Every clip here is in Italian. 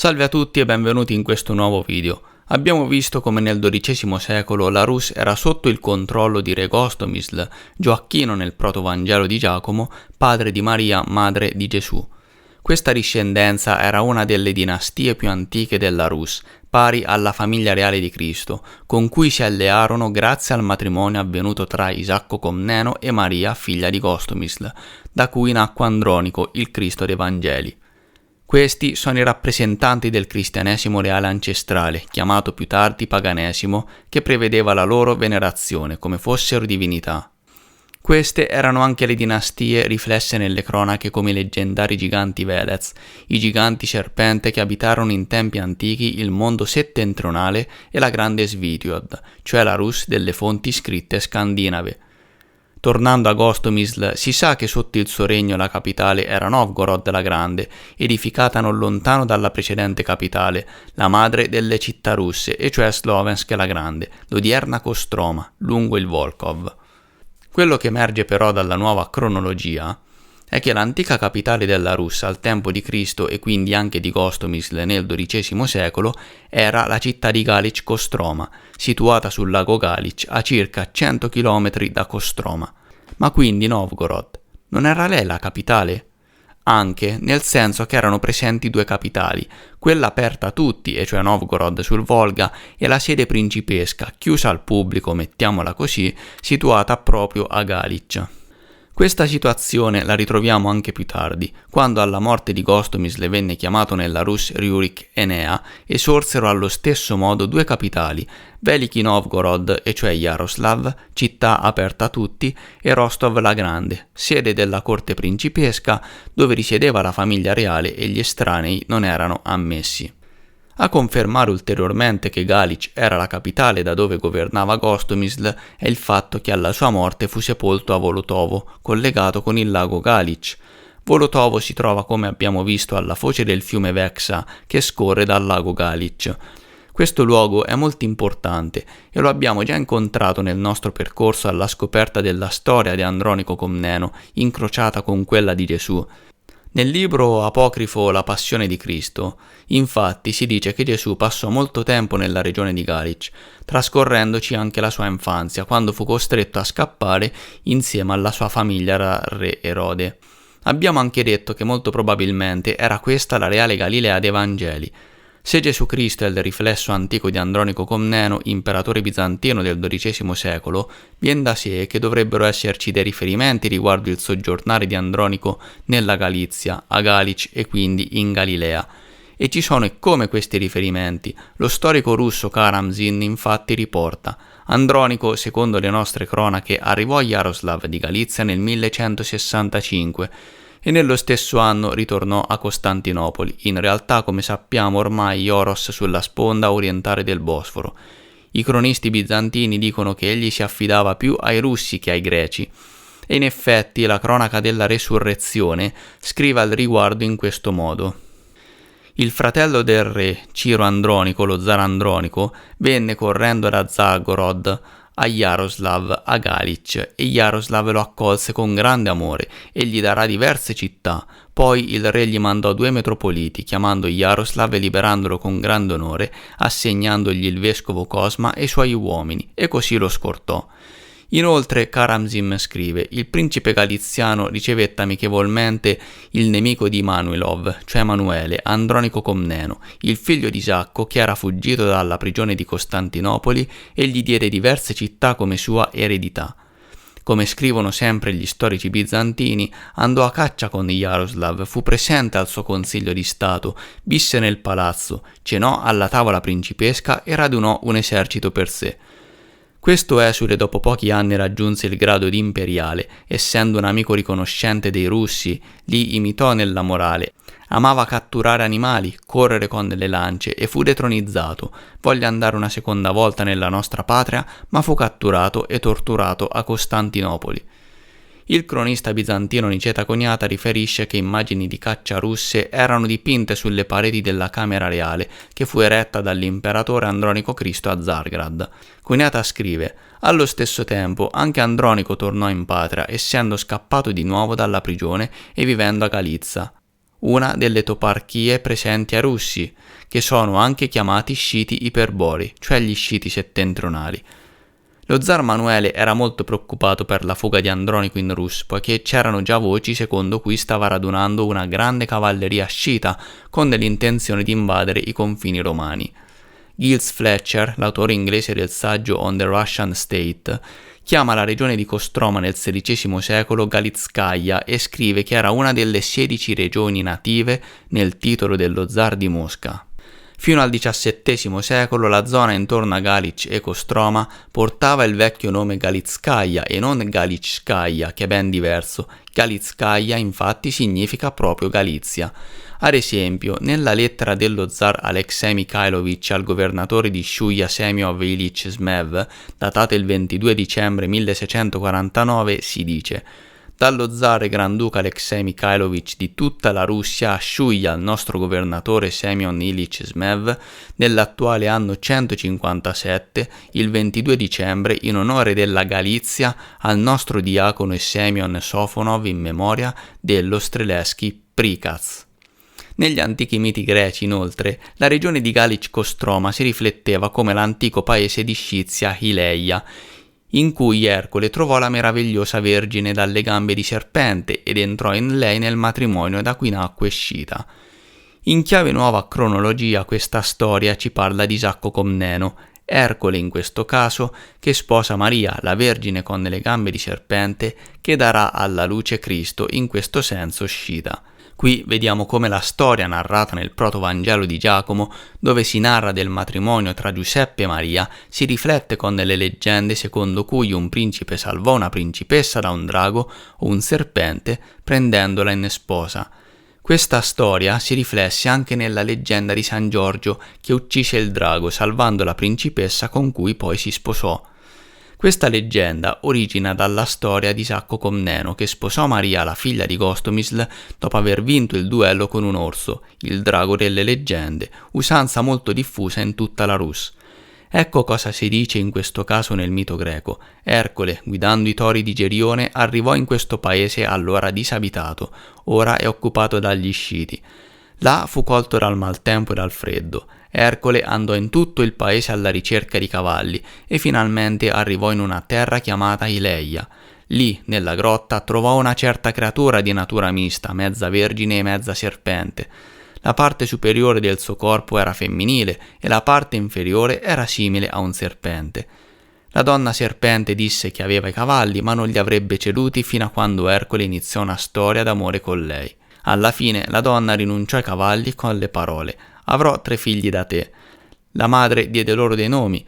Salve a tutti e benvenuti in questo nuovo video. Abbiamo visto come nel XII secolo la Rus era sotto il controllo di re Gostomil, Gioacchino nel protovangelo di Giacomo, padre di Maria, madre di Gesù. Questa discendenza era una delle dinastie più antiche della Rus, pari alla famiglia reale di Cristo, con cui si allearono grazie al matrimonio avvenuto tra Isacco Comneno e Maria, figlia di Gostomil, da cui nacque Andronico, il Cristo dei Vangeli. Questi sono i rappresentanti del cristianesimo reale ancestrale, chiamato più tardi paganesimo, che prevedeva la loro venerazione come fossero divinità. Queste erano anche le dinastie riflesse nelle cronache come i leggendari giganti Velez, i giganti serpente che abitarono in tempi antichi il mondo settentrionale e la grande Svitjod, cioè la Rus delle fonti scritte scandinave. Tornando a Gostomil, si sa che sotto il suo regno la capitale era Novgorod la Grande, edificata non lontano dalla precedente capitale, la madre delle città russe, e cioè Slovensk la Grande, l'odierna Kostroma, lungo il Volkhov. Quello che emerge però dalla nuova cronologia è che l'antica capitale della Rus al tempo di Cristo e quindi anche di Gostomil nel XII secolo era la città di Galić Kostroma, situata sul lago Galić a circa 100 km da Kostroma. Ma quindi Novgorod non era lei la capitale? Anche nel senso che erano presenti due capitali, quella aperta a tutti, e cioè Novgorod sul Volga, e la sede principesca, chiusa al pubblico, mettiamola così, situata proprio a Galić. Questa situazione la ritroviamo anche più tardi, quando alla morte di Gostomil venne chiamato nella Rus Rurik Enea e sorsero allo stesso modo due capitali, Veliki Novgorod, e cioè Jaroslav, città aperta a tutti, e Rostov la Grande, sede della corte principesca dove risiedeva la famiglia reale e gli estranei non erano ammessi. A confermare ulteriormente che Galić era la capitale da dove governava Gostomil è il fatto che alla sua morte fu sepolto a Volotovo, collegato con il lago Galić. Volotovo si trova, come abbiamo visto, alla foce del fiume Veksa che scorre dal lago Galić. Questo luogo è molto importante e lo abbiamo già incontrato nel nostro percorso alla scoperta della storia di Andronico Comneno, incrociata con quella di Gesù. Nel libro apocrifo La Passione di Cristo, infatti, si dice che Gesù passò molto tempo nella regione di Galić, trascorrendoci anche la sua infanzia, quando fu costretto a scappare insieme alla sua famiglia da re Erode. Abbiamo anche detto che molto probabilmente era questa la reale Galilea dei Vangeli. Se Gesù Cristo è il riflesso antico di Andronico Comneno, imperatore bizantino del XII secolo, viene da sé che dovrebbero esserci dei riferimenti riguardo il soggiornare di Andronico nella Galizia, a Galić e quindi in Galilea. E ci sono e come questi riferimenti. Lo storico russo Karamzin infatti riporta: Andronico, secondo le nostre cronache, arrivò a Jaroslav di Galizia nel 1165, e nello stesso anno ritornò a Costantinopoli, in realtà come sappiamo ormai Ioros sulla sponda orientale del Bosforo. I cronisti bizantini dicono che egli si affidava più ai russi che ai greci, e in effetti la cronaca della resurrezione scrive al riguardo in questo modo. Il fratello del re, Ciro Andronico, lo zar Andronico, venne correndo da Zagorod a Jaroslav, a Galić, e Jaroslav lo accolse con grande amore e gli darà diverse città. Poi il re gli mandò 2 metropoliti, chiamando Jaroslav e liberandolo con grande onore, assegnandogli il vescovo Cosma e i suoi uomini, e così lo scortò. Inoltre Karamzin scrive: il principe galiziano ricevette amichevolmente il nemico di Manuilov, cioè Emanuele, Andronico Comneno, il figlio di Isacco, che era fuggito dalla prigione di Costantinopoli, e gli diede diverse città come sua eredità. Come scrivono sempre gli storici bizantini, andò a caccia con Jaroslav, fu presente al suo consiglio di stato, visse nel palazzo, cenò alla tavola principesca e radunò un esercito per sé. Questo esule dopo pochi anni raggiunse il grado di imperiale, essendo un amico riconoscente dei russi, li imitò nella morale. Amava catturare animali, correre con le lance e fu detronizzato. Volle andare una seconda volta nella nostra patria, ma fu catturato e torturato a Costantinopoli. Il cronista bizantino Niceta Coniata riferisce che immagini di caccia russe erano dipinte sulle pareti della camera reale che fu eretta dall'imperatore Andronico Cristo a Zargrad. Coniata scrive: allo stesso tempo anche Andronico tornò in patria, essendo scappato di nuovo dalla prigione e vivendo a Galizia. una delle toparchie presenti a Russi, che sono anche chiamati Sciti iperbori, cioè gli Sciti settentrionali. Lo zar Manuele era molto preoccupato per la fuga di Andronico in Rus, poiché c'erano già voci secondo cui stava radunando una grande cavalleria scita con dell'intenzione di invadere i confini romani. Giles Fletcher, l'autore inglese del saggio On the Russian State, chiama la regione di Kostroma nel XVI secolo Galitskaya e scrive che era una delle 16 regioni native nel titolo dello zar di Mosca. Fino al XVII secolo la zona intorno a Galic e Kostroma portava il vecchio nome Galitskaya e non Galitskaya, che è ben diverso. Galitskaya infatti significa proprio Galizia. Ad esempio, nella lettera dello zar Alexei Mikhailovich al governatore di Shuya Semyon Ilyich Zmev, datata il 22 dicembre 1649, si dice: dallo zar e granduca Alexei Mikhailovich di tutta la Russia a Shuya, il nostro governatore Semyon Ilyich Zmev, nell'attuale anno 157, il 22 dicembre, in onore della Galizia, al nostro diacono Semyon Sofonov in memoria dello Streletsky Prikaz. Negli antichi miti greci, inoltre, la regione di Galic-Kostroma si rifletteva come l'antico paese di Scizia Hileia, in cui Ercole trovò la meravigliosa Vergine dalle gambe di serpente ed entrò in lei nel matrimonio da cui nacque Scita. In chiave nuova cronologia questa storia ci parla di Isacco Comneno, Ercole in questo caso, che sposa Maria, la Vergine con le gambe di serpente, che darà alla luce Cristo, in questo senso Scita. Qui vediamo come la storia narrata nel Protovangelo di Giacomo, dove si narra del matrimonio tra Giuseppe e Maria, si riflette con delle leggende secondo cui un principe salvò una principessa da un drago o un serpente prendendola in sposa. Questa storia si riflesse anche nella leggenda di San Giorgio che uccise il drago salvando la principessa con cui poi si sposò. Questa leggenda origina dalla storia di Isacco Comneno che sposò Maria, la figlia di Gostomisl, dopo aver vinto il duello con un orso, il drago delle leggende, usanza molto diffusa in tutta la Rus. Ecco cosa si dice in questo caso nel mito greco. Ercole, guidando i tori di Gerione, arrivò in questo paese allora disabitato, ora è occupato dagli Sciti. Là fu colto dal maltempo e dal freddo. Ercole andò in tutto il paese alla ricerca di cavalli e finalmente arrivò in una terra chiamata Ileia. Lì, nella grotta, trovò una certa creatura di natura mista, mezza vergine e mezza serpente. La parte superiore del suo corpo era femminile e la parte inferiore era simile a un serpente. La donna serpente disse che aveva i cavalli ma non li avrebbe ceduti fino a quando Ercole iniziò una storia d'amore con lei. Alla fine la donna rinunciò ai cavalli con le parole: avrò 3 figli da te. La madre diede loro dei nomi: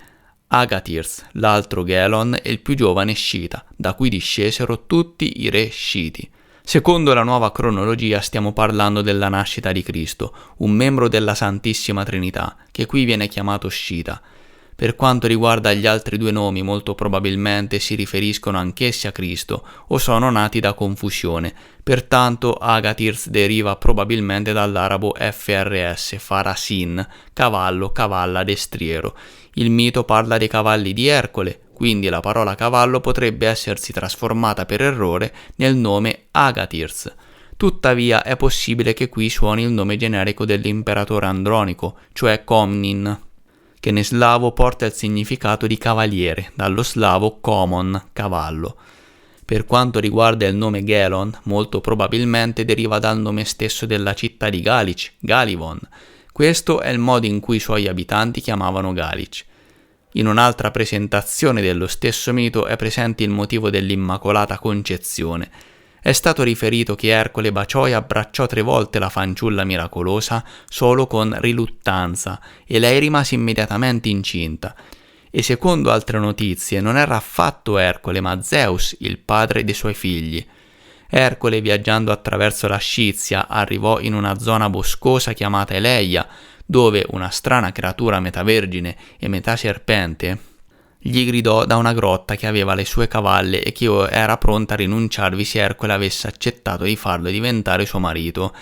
Agatirs, l'altro Gelon e il più giovane Scita, da cui discesero tutti i re Sciti. Secondo la nuova cronologia stiamo parlando della nascita di Cristo, un membro della Santissima Trinità, che qui viene chiamato Scita. Per quanto riguarda gli altri 2 nomi, molto probabilmente si riferiscono anch'essi a Cristo o sono nati da confusione. Pertanto Agatirs deriva probabilmente dall'arabo FRS, farasin, cavallo, cavalla, destriero. Il mito parla dei cavalli di Ercole, quindi la parola cavallo potrebbe essersi trasformata per errore nel nome Agatirs. Tuttavia è possibile che qui suoni il nome generico dell'imperatore Andronico, cioè Comnin, che in slavo porta il significato di cavaliere, dallo slavo komon, cavallo. Per quanto riguarda il nome Gelon, molto probabilmente deriva dal nome stesso della città di Galic, Galivon. Questo è il modo in cui i suoi abitanti chiamavano Galic. In un'altra presentazione dello stesso mito è presente il motivo dell'Immacolata Concezione. È stato riferito che Ercole baciò e abbracciò 3 volte la fanciulla miracolosa solo con riluttanza e lei rimase immediatamente incinta. E secondo altre notizie non era affatto Ercole ma Zeus il padre dei suoi figli. Ercole, viaggiando attraverso la Scizia, arrivò in una zona boscosa chiamata Eleia, dove una strana creatura metà vergine e metà serpente gli gridò da una grotta che aveva le sue cavalle e che era pronta a rinunciarvi se Ercole avesse accettato di farlo diventare suo marito.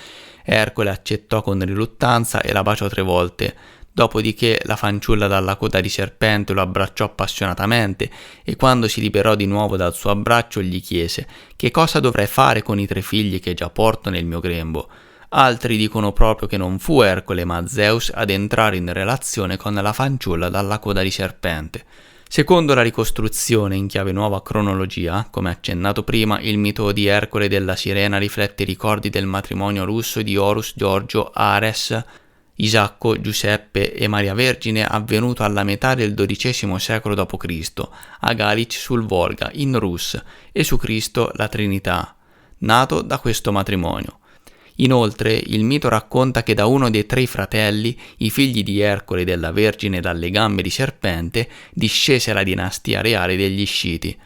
Ercole accettò con riluttanza e la baciò 3 volte. Dopodiché la fanciulla dalla coda di serpente lo abbracciò appassionatamente e quando si liberò di nuovo dal suo abbraccio gli chiese: «Che cosa dovrei fare con i 3 figli che già porto nel mio grembo?» Altri dicono proprio che non fu Ercole ma Zeus ad entrare in relazione con la fanciulla dalla coda di serpente. Secondo la ricostruzione in chiave nuova cronologia, come accennato prima, il mito di Ercole e della sirena riflette i ricordi del matrimonio russo di Horus, Giorgio, Ares, Isacco, Giuseppe e Maria Vergine avvenuto alla metà del XII secolo d.C. a Galić sul Volga, in Rus, e su Cristo la Trinità, nato da questo matrimonio. Inoltre, il mito racconta che da uno dei 3 fratelli, i figli di Ercole e della Vergine dalle gambe di serpente, discese la dinastia reale degli Sciti.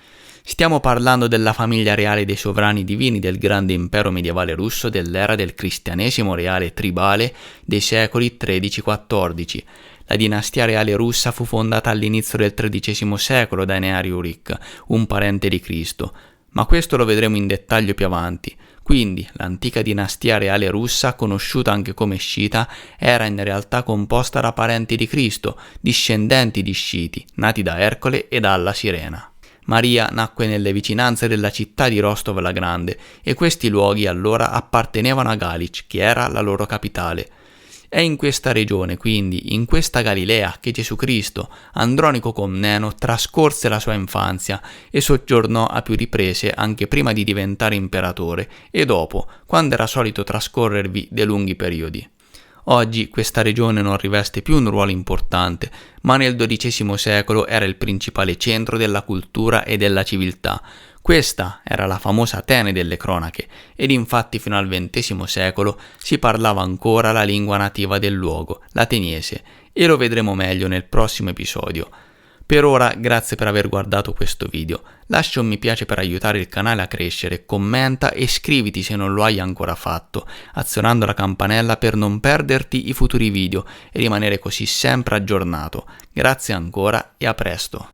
Stiamo parlando della famiglia reale dei sovrani divini del grande impero medievale russo dell'era del cristianesimo reale tribale dei secoli XIII-XIV. La dinastia reale russa fu fondata all'inizio del XIII secolo da Neariurik, un parente di Cristo, ma questo lo vedremo in dettaglio più avanti. Quindi, l'antica dinastia reale russa, conosciuta anche come Scita, era in realtà composta da parenti di Cristo, discendenti di Sciti, nati da Ercole e dalla Sirena. Maria nacque nelle vicinanze della città di Rostov la Grande e questi luoghi allora appartenevano a Galić, che era la loro capitale. È in questa regione, quindi, in questa Galilea, che Gesù Cristo, Andronico Comneno, trascorse la sua infanzia e soggiornò a più riprese anche prima di diventare imperatore e dopo, quando era solito trascorrervi dei lunghi periodi. Oggi questa regione non riveste più un ruolo importante, ma nel XII secolo era il principale centro della cultura e della civiltà. Questa era la famosa Atene delle cronache, ed infatti fino al XX secolo si parlava ancora la lingua nativa del luogo, l'ateniese, e lo vedremo meglio nel prossimo episodio. Per ora, grazie per aver guardato questo video. Lascia un mi piace per aiutare il canale a crescere, commenta e iscriviti se non lo hai ancora fatto, azionando la campanella per non perderti i futuri video e rimanere così sempre aggiornato. Grazie ancora e a presto.